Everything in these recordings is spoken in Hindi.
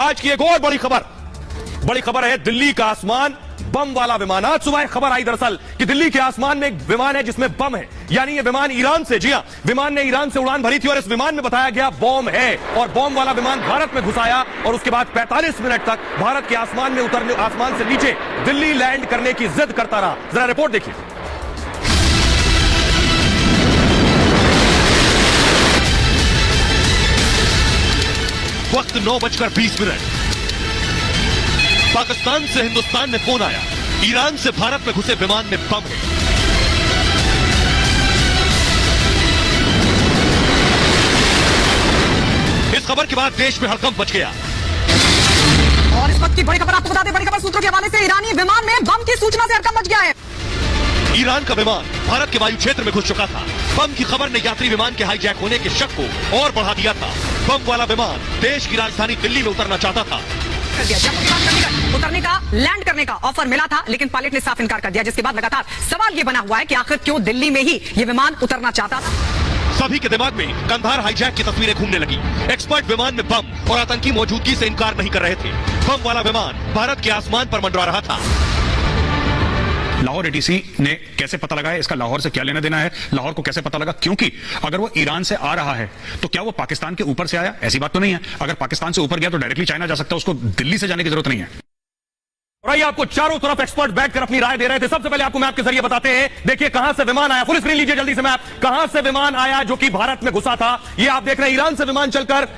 आज की एक और बड़ी खबर है दिल्ली का आसमान बम वाला विमान। आज सुबह खबर आई दरअसल कि दिल्ली के आसमान में एक विमान है जिसमें बम है, यानी ये विमान ईरान से, जी हां, विमान ने ईरान से उड़ान भरी थी और इस विमान में बताया गया बम है और बम वाला विमान भारत में घुसाया और उसके बाद 45 मिनट तक भारत के आसमान में उतरने, आसमान से नीचे दिल्ली लैंड करने की जिद करता रहा। जरा रिपोर्ट देखिए। वक्त 9:20। पाकिस्तान से हिंदुस्तान में फोन आया, ईरान से भारत में घुसे विमान में बम है। इस खबर के बाद देश में हड़कंप मच गया। और इस वक्त की बड़ी खबर आपको बता दें, बड़ी खबर सूत्रों के हवाले से ईरानी विमान में बम की सूचना से हड़कंप मच गया है। ईरान का विमान भारत के वायु क्षेत्र में घुस चुका था। बम की खबर ने यात्री विमान के हाईजैक होने के शक को और बढ़ा दिया था। बम वाला विमान देश की राजधानी दिल्ली में उतरना चाहता था। उतरने का, लैंड करने का ऑफर मिला था, लेकिन पायलट ने साफ इनकार कर दिया, जिसके बाद लगातार सवाल यह बना हुआ है कि आखिर क्यों दिल्ली में ही यह विमान उतरना चाहता था। सभी के दिमाग में कंधार हाईजैक की तस्वीरें घूमने लगी। एक्सपर्ट विमान में बम और आतंकी मौजूदगी से इनकार नहीं कर रहे थे। बम वाला विमान भारत के आसमान पर मंडरा रहा था। लाहौर एटीसी ने कैसे पता लगाया, इसका लाहौर से क्या लेना देना है, लाहौर को कैसे पता लगा? क्योंकि अगर वो ईरान से आ रहा है तो क्या वो पाकिस्तान के ऊपर से आया? ऐसी बात तो नहीं है। अगर पाकिस्तान से ऊपर गया तो डायरेक्टली चाइना जा सकता है, उसको दिल्ली से जाने की जरूरत नहीं है। और आइए आपको चारों तरफ एक्सपर्ट बैठकर अपनी राय दे रहे थे। सबसे पहले आपको मैप के जरिए बताते हैं। देखिए कहां से विमान आया, फुल स्क्रीन लीजिए जल्दी से मैप। कहां से विमान आया जो कि भारत में घुसा था, ये आप देख रहे हैं। ईरान से विमान चलकर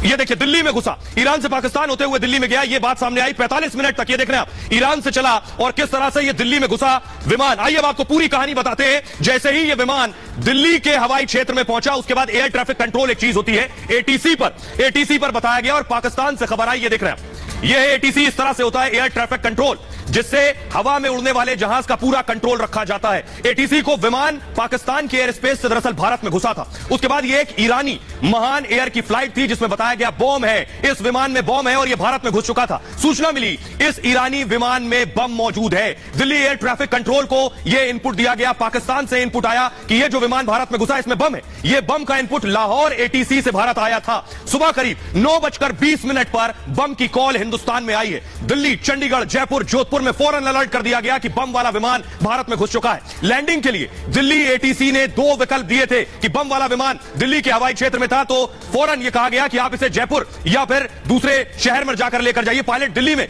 ये देखिए दिल्ली में घुसा, ईरान से पाकिस्तान होते हुए दिल्ली में गया। ये बात सामने आई 45 मिनट तक। ये देख रहे हैं आप, ईरान से चला और किस तरह से ये दिल्ली में घुसा विमान। आइए अब आपको पूरी कहानी बताते हैं। जैसे ही ये विमान दिल्ली के हवाई क्षेत्र में पहुंचा, उसके बाद एयर ट्रैफिक कंट्रोल एक चीज होती है, एटीसी पर बताया गया और पाकिस्तान से खबर आई। ये देख रहे हैं, यह एटीसी इस तरह से होता है, एयर ट्रैफिक कंट्रोल, जिससे हवा में उड़ने वाले जहाज का पूरा कंट्रोल रखा जाता है। एटीसी को विमान पाकिस्तान के एयर स्पेस से दरअसल भारत में घुसा था। उसके बाद ये एक ईरानी महान एयर की फ्लाइट थी जिसमें बताया गया बम है, इस विमान में बम है और ये भारत में घुस चुका था। सूचना मिली इस ईरानी विमान में बम मौजूद है। दिल्ली एयर ट्रैफिक कंट्रोल को यह इनपुट दिया गया, पाकिस्तान से इनपुट आया कि यह जो विमान भारत में घुसा इसमें बम है। यह बम का इनपुट लाहौर एटीसी से भारत आया था। सुबह करीब 9:20 पर बम की कॉल हिंदुस्तान में आई है। दिल्ली, चंडीगढ़, जयपुर, जोधपुर में फौरन अलर्ट कर दिया गया कि बम वाला विमान भारत में घुस चुका है। लैंडिंग के लिए दिल्ली एटीसी ने 2 विकल्प दिए थे कि बम वाला विमान दिल्ली के हवाई क्षेत्र में था तो फौरन यह कहा गया कि आप इसे जयपुर या फिर दूसरे शहर में जाकर लेकर जाइए। पायलट दिल्ली में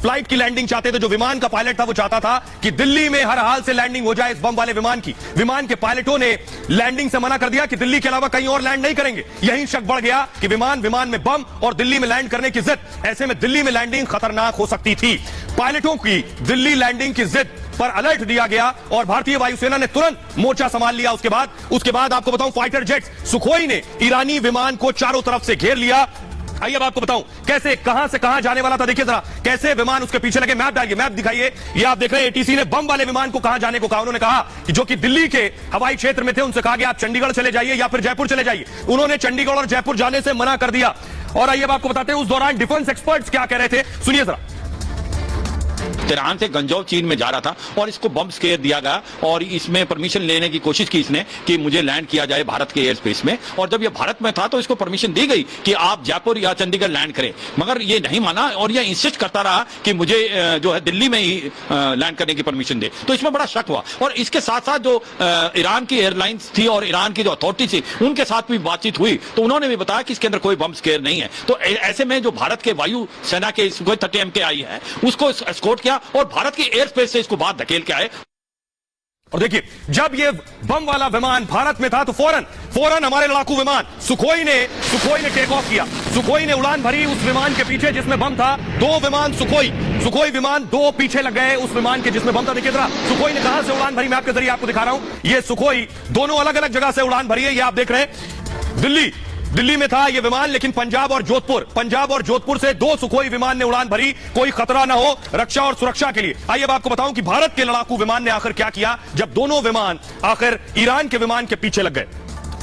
फ्लाइट की लैंडिंग चाहते थे। जो विमान का पायलट था वो चाहता था कि दिल्ली में हर हाल से लैंडिंग हो जाए इस बम वाले विमान की। विमान के पायलटों ने लैंडिंग से मना कर दिया कि दिल्ली के अलावा कहीं और लैंड नहीं करेंगे। यही शक बढ़ गया कि विमान में बम और दिल्ली में लैंड करने की जिद, ऐसे में दिल्ली में लैंडिंग खतरनाक हो सकती थी। पायलटों की दिल्ली लैंडिंग की जिद पर अलर्ट दिया गया और भारतीय वायुसेना ने तुरंत मोर्चा संभाल लिया। उसके बाद आपको बताऊं, फाइटर जेट्स सुखोई ने ईरानी विमान को चारों तरफ से घेर लिया। आइए अब आपको बताऊं कैसे, कहां से कहां जाने वाला था। देखिए जरा कैसे विमान उसके पीछे लगे। मैप डालिए, मैप दिखाइए। ये आप देख रहे हैं एटीसी ने बम वाले विमान को कहां जाने को कहा। उन्होंने कहा कि जो कि दिल्ली के हवाई क्षेत्र में थे उनसे कहा गया आप चंडीगढ़ चले जाइए या फिर जयपुर चले जाइए। उन्होंने चंडीगढ़ और जयपुर जाने से मना कर दिया। और आइए अब आपको बताते हैं उस दौरान डिफेंस एक्सपर्ट्स क्या कह रहे थे, सुनिए जरा। तेहरान से गंजौर चीन में जा रहा था और इसको बम स्केयर दिया गया और इसमें परमिशन लेने की कोशिश की इसने कि मुझे लैंड किया जाए भारत के एयर स्पेस में। और जब ये भारत में था तो इसको परमिशन दी गई कि आप जयपुर या चंडीगढ़ लैंड करें, मगर ये नहीं माना और ये इंसिस्ट करता रहा कि मुझे जो है दिल्ली में ही लैंड करने की परमिशन दे। तो इसमें बड़ा शक हुआ और इसके साथ साथ जो ईरान की एयरलाइंस थी और ईरान की जो अथॉरिटी थी उनके साथ भी बातचीत हुई तो उन्होंने भी बताया कि इसके अंदर कोई बम स्केयर नहीं है। तो ऐसे में जो भारत के वायु सेना के सुखोई 30 MKI है उसको एस्कॉर्ट किया और भारत की एयर स्पेस से इसको बाहर धकेल के आए। और देखिए जब ये बम वाला विमान भारत में था तो फौरन हमारे लड़ाकू विमान सुखोई ने टेक ऑफ किया। सुखोई ने उड़ान भरी उस विमान के पीछे जिसमें बम था। 2 विमान सुखोई विमान 2 पीछे लग गए उस विमान के जिसमें बम था। देखिए जरा सुखोई ने कहां से उड़ान भरी, मैं आपके जरिए आपको दिखा रहा हूं। ये सुखोई दोनों अलग अलग जगह से उड़ान भरी है। ये आप देख रहे हैं दिल्ली में था ये विमान, लेकिन पंजाब और जोधपुर से 2 सुखोई विमान ने उड़ान भरी, कोई खतरा ना हो, रक्षा और सुरक्षा के लिए। आइए अब आपको बताऊं कि भारत के लड़ाकू विमान ने आखिर क्या किया जब दोनों विमान आखिर ईरान के विमान के पीछे लग गए।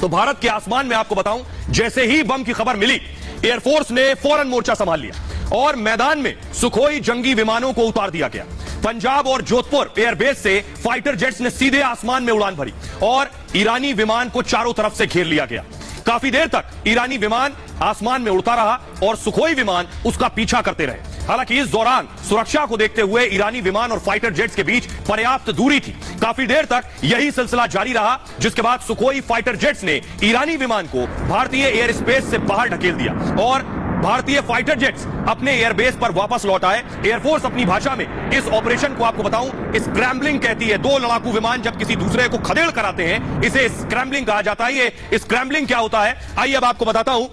तो भारत के आसमान में आपको बताऊं, जैसे ही बम की खबर मिली एयरफोर्स ने फौरन मोर्चा संभाल लिया और मैदान में सुखोई जंगी विमानों को उतार दिया गया। पंजाब और जोधपुर एयरबेस से फाइटर जेट्स ने सीधे आसमान में उड़ान भरी और ईरानी विमान को चारों तरफ से घेर लिया गया। काफी देर तक ईरानी विमान आसमान में उड़ता रहा और सुखोई विमान उसका पीछा करते रहे। हालांकि इस दौरान सुरक्षा को देखते हुए ईरानी विमान और फाइटर जेट्स के बीच पर्याप्त दूरी थी। काफी देर तक यही सिलसिला जारी रहा, जिसके बाद सुखोई फाइटर जेट्स ने ईरानी विमान को भारतीय एयर स्पेस से बाहर ढकेल दिया और भारतीय फाइटर जेट्स अपने एयरबेस पर वापस लौट आए। एयरफोर्स अपनी भाषा में इस ऑपरेशन को आपको बताऊं स्क्रैम्बलिंग कहती है। दो लड़ाकू विमान जब किसी दूसरे को खदेड़ कराते हैं इसे स्क्रैम्बलिंग कहा जाता है। ये स्क्रैम्बलिंग क्या होता है, आइए अब आपको बताता हूं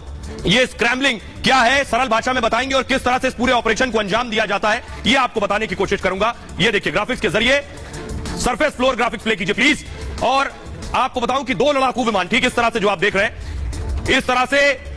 ये स्क्रैम्बलिंग क्या है, सरल भाषा में बताएंगे और किस तरह से इस पूरे ऑपरेशन को अंजाम दिया जाता है ये आपको बताने की कोशिश करूंगा। ये देखिए ग्राफिक्स के जरिए सरफेस फ्लोर ग्राफिक्स प्ले कीजिए प्लीज। और आपको बताऊं कि दो लड़ाकू विमान ठीक इस तरह से जो आप देख रहे हैं, इस तरह से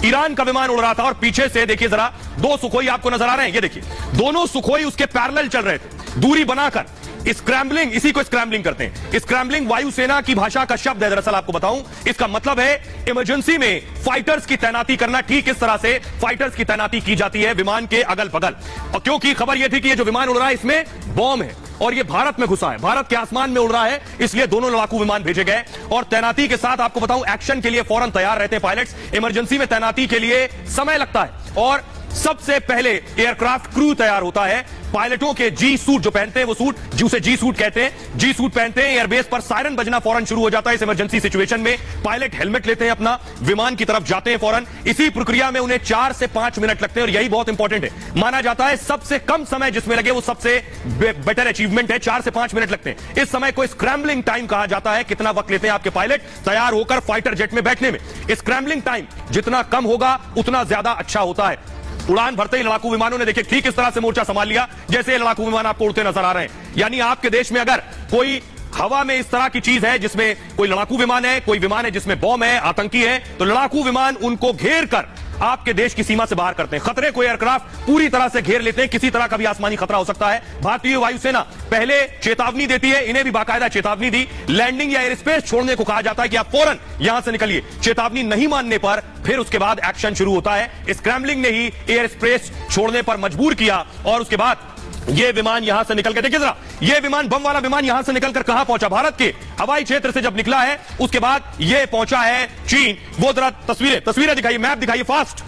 ईरान का विमान उड़ रहा था और पीछे से देखिए जरा दो सुखोई आपको नजर आ रहे हैं। ये देखिए दोनों सुखोई उसके पैरेलल चल रहे थे दूरी बनाकर। स्क्रैम्बलिंग, इसी को स्क्रैम्बलिंग करते हैं। स्क्रैम्बलिंग वायुसेना की भाषा का शब्द है। दरअसल आपको बताऊं इसका मतलब है इमरजेंसी में फाइटर्स की तैनाती करना। ठीक इस तरह से फाइटर्स की तैनाती की जाती है विमान के अगल बगल। और क्योंकि खबर यह थी कि ये जो विमान उड़ रहा है इसमें बॉम्ब है और ये भारत में घुसा है, भारत के आसमान में उड़ रहा है, इसलिए दोनों लड़ाकू विमान भेजे गए। और तैनाती के साथ आपको बताऊं एक्शन के लिए फौरन तैयार रहते हैं पायलट्स। इमरजेंसी में तैनाती के लिए समय लगता है और सबसे पहले एयरक्राफ्ट क्रू तैयार होता है। पायलटों के जी सूट जो पहनते हैं वो सूट जिसे जी सूट कहते हैं, जी सूट पहनते हैं। एयरबेस पर सायरन बजना फौरन शुरू हो जाता है। इस इमरजेंसी सिचुएशन में पायलट हेलमेट लेते हैं अपना, विमान की तरफ जाते हैं फौरन। इसी प्रक्रिया में उन्हें 4 से 5 मिनट लगते हैं और यही बहुत इंपॉर्टेंट है। माना जाता है सबसे कम समय जिसमें लगे वो सबसे बेटर अचीवमेंट है। 4 से 5 मिनट लगते हैं। इस समय को स्क्रैम्बलिंग टाइम कहा जाता है। कितना वक्त लेते हैं आपके पायलट तैयार होकर फाइटर जेट में बैठने में। स्क्रैम्बलिंग टाइम जितना कम होगा उतना ज्यादा अच्छा होता है। उड़ान भरते ही लड़ाकू विमानों ने देखिए ठीक इस तरह से मोर्चा संभाल लिया जैसे लड़ाकू विमान आपको उड़ते नजर आ रहे हैं। यानी आपके देश में अगर कोई हवा में इस तरह की चीज है जिसमें कोई लड़ाकू विमान है, कोई विमान है जिसमें बॉम्ब है, आतंकी है, तो लड़ाकू विमान उनको घेर कर आपके देश की सीमा से बाहर करते हैं। खतरे को एयरक्राफ्ट पूरी तरह से घेर लेते हैं। किसी तरह का भी आसमानी खतरा हो सकता है। भारतीय वायुसेना पहले चेतावनी देती है, इन्हें भी बाकायदा चेतावनी दी। लैंडिंग या एयर स्पेस छोड़ने को कहा जाता है कि आप फौरन यहां से निकलिए। चेतावनी नहीं मानने पर फिर उसके बाद एक्शन शुरू होता है। स्क्रैम्बलिंग ने ही एयर स्पेस छोड़ने पर मजबूर किया और उसके बाद ये विमान यहां से निकल के देखिए जरा, ये विमान बम वाला विमान यहां से निकलकर कहां पहुंचा, भारत के हवाई क्षेत्र से जब निकला है उसके बाद ये पहुंचा है चीन। वो जरा तस्वीरें दिखाइए, मैप दिखाइए फास्ट।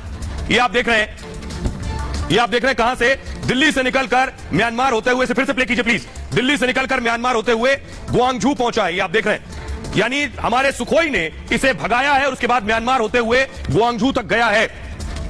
ये आप देख रहे हैं, ये आप देख रहे हैं कहां से, दिल्ली से निकलकर म्यांमार होते हुए, फिर से प्ले कीजिए प्लीज, दिल्ली से निकलकर म्यांमार होते हुए ग्वांगझू पहुंचा है। ये आप देख रहे हैं, यानी हमारे सुखोई ने इसे भगाया है और उसके बाद म्यांमार होते हुए ग्वांगझू तक गया है।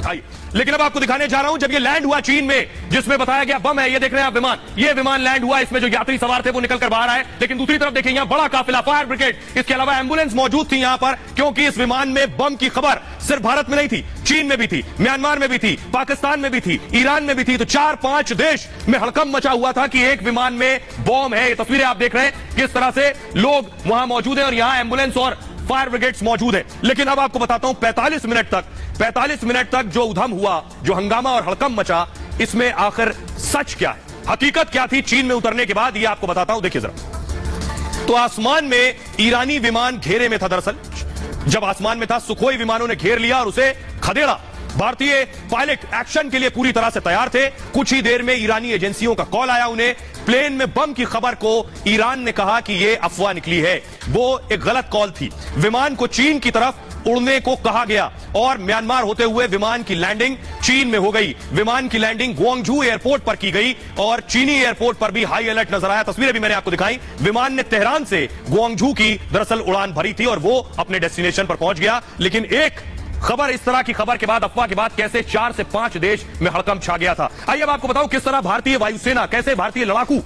आइए लेकिन अब आपको दिखाने जा रहा हूं जब ये लैंड हुआ चीन में जिसमें बताया गया बम है। ये देख रहे हैं आप विमान, ये विमान लैंड हुआ, इसमें जो यात्री सवार थे वो निकलकर बाहर आए। लेकिन दूसरी तरफ देखिए यहां बड़ा काफिला फायर ब्रिगेड, इसके अलावा एम्बुलेंस मौजूद थी यहां पर, क्योंकि इस विमान में बम की खबर सिर्फ भारत में नहीं थी, चीन में भी थी, म्यांमार में भी थी, पाकिस्तान में भी थी, ईरान में भी थी। तो 4-5 देश में हड़कंप मचा हुआ था कि एक विमान में बॉम्ब है। ये तस्वीरें आप देख रहे हैं किस तरह से लोग वहां मौजूद हैं और यहां एम्बुलेंस और फायर ब्रिगेड्स मौजूद है। लेकिन अब आपको बताता हूं 45 मिनट तक जो उधम हुआ, जो हंगामा और हड़कंप मचा, इसमें आखिर सच क्या है, हकीकत क्या थी चीन में उतरने के बाद, ये आपको बताता हूं। देखिए जरा, तो आसमान में ईरानी विमान घेरे में था। दरअसल जब आसमान में था सुखोई विमानों ने घेर लिया और उसे खदेड़ा। भारतीय पायलट एक्शन के लिए पूरी तरह से तैयार थे। कुछ ही देर में ईरानी एजेंसियों का कॉल आया उन्हें। प्लेन में बम की खबर को ईरान ने कहा कि यह अफवाह निकली है, वो एक गलत कॉल थी। विमान को चीन की तरफ उड़ने को कहा गया और म्यांमार होते हुए विमान की लैंडिंग चीन में हो गई। विमान की लैंडिंग ग्वांगझू एयरपोर्ट पर की गई और चीनी एयरपोर्ट पर भी हाई अलर्ट नजर आया। तस्वीरें भी मैंने आपको दिखाई। विमान ने तेहरान से ग्वांगझू की दरअसल उड़ान भरी थी और वो अपने डेस्टिनेशन पर पहुंच गया। लेकिन एक खबर, इस तरह की खबर के बाद, अफवाह के बाद कैसे 4 से 5 देश में हड़कंप छा गया था। आइए अब आपको बताऊं किस तरह भारतीय वायुसेना, कैसे भारतीय लड़ाकू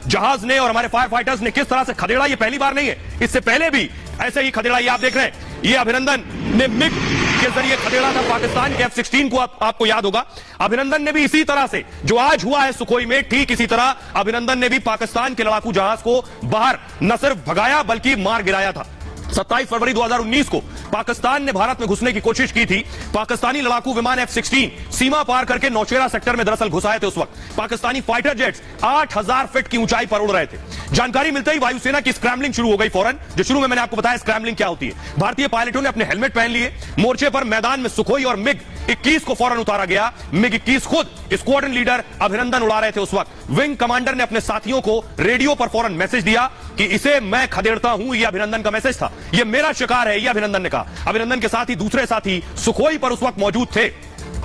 जहाज ने और हमारे फायर फाइटर्स ने किस तरह से खदेड़ा। ये पहली बार नहीं है, इससे पहले भी ऐसे ही खदेड़ा। ये आप देख रहे हैं, ये अभिनंदन ने मिग के जरिए खदेड़ा था पाकिस्तान के F-16 को। आपको याद होगा अभिनंदन ने भी इसी तरह से जो आज हुआ है सुखोई में, ठीक इसी तरह अभिनंदन ने भी पाकिस्तान के लड़ाकू जहाज को बाहर न सिर्फ भगाया बल्कि मार गिराया था। 27 फरवरी 2019 को पाकिस्तान ने भारत में घुसने की कोशिश की थी। पाकिस्तानी लड़ाकू विमान F-16 सीमा पार करके नौशेरा सेक्टर में दरअसल घुसाए थे। उस वक्त पाकिस्तानी फाइटर जेट्स 8000 फीट की ऊंचाई पर उड़ रहे थे। जानकारी मिलते ही वायुसेना की स्क्रैम्बलिंग शुरू हो गई फौरन। जो शुरू में मैंने आपको बताया स्क्रैम्बलिंग क्या होती है। भारतीय पायलटों ने अपने हेलमेट पहन लिए। मोर्चे पर मैदान में सुखोई और मिग 21 को फौरन उतारा गया। मिग 21 खुद स्क्वाड्रन लीडर अभिनंदन उड़ा रहे थे उस वक्त। विंग कमांडर ने अपने साथियों को रेडियो पर फौरन मैसेज दिया कि इसे मैं खदेड़ता हूं। यह अभिनंदन का मैसेज था, यह मेरा शिकार है, यह अभिनंदन ने कहा। अभिनंदन के साथ ही दूसरे साथी सुखोई पर उस वक्त मौजूद थे।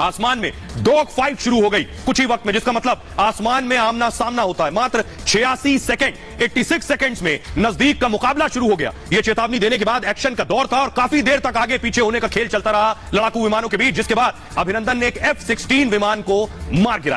आसमान में डॉग फाइट शुरू हो गई कुछ ही वक्त में, जिसका मतलब आसमान में आमना सामना होता है। मात्र 86 सेकंड 86 सेकंड्स में नजदीक का मुकाबला शुरू हो गया। यह चेतावनी देने के बाद एक्शन का दौर था और काफी देर तक आगे पीछे होने का खेल चलता रहा लड़ाकू विमानों के बीच, जिसके बाद अभिनंदन ने एक F-16 विमान को मार गिराया।